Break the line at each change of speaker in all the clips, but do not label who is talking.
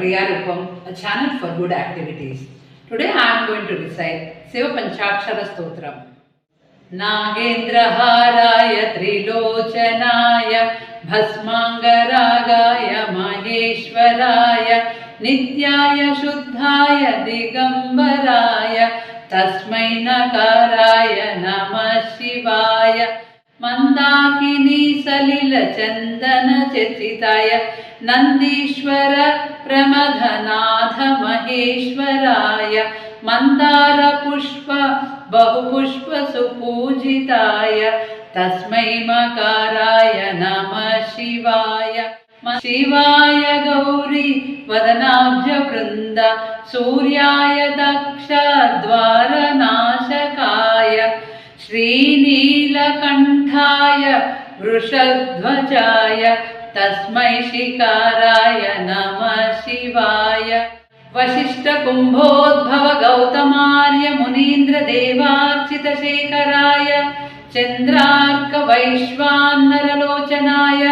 Kriyarupam, a channel for good activities. Today I am going to recite Shiva Panchakshara Stotram. Nagendraharaya Trilochanaya Bhasmangaragaya Maheshwaraya Nityaya Shuddhaya Digambaraya Tasmai Nakaraya Namah Shivaya Mandakini Salila Chandana Chechitaya Nandishwara Pramadhanatha Maheshwaraya Mandara Pushpa Bahupushpa Supujitaya Tasmai Makaraya Namah Shivaya Shivaya Gauri Vadanabja Vrinda Suryaya Daksha Dvara Nashakaya Shri Neelakantaya Vrushadhvajaya Tasmai Shikaraya Namah Shivaya Vashishta Kumbhodbhava Gautamarya Munindra Devarchita Shekaraya Chandrarka Vaishvannara Lochanaya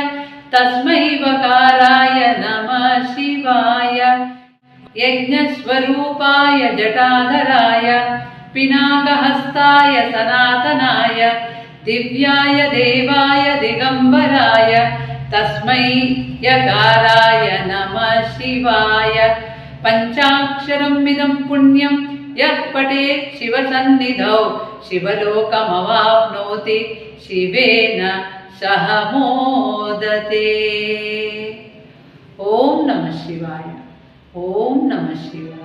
Tasmai Vakaraya Namah Shivaya Yajnasvarupaya Jatadharaya Pinakahastaya Sanatanaya Divyaya Devaya Digambaraya Tasmai Yakaraya Namah Shivaya Panchaksharam Midam Punyam Yat Pate Shiva Sannidhau Shivalokamavapnoti Shivena Sahamodate. Om Namah Shivaya. Om Namah Shivaya.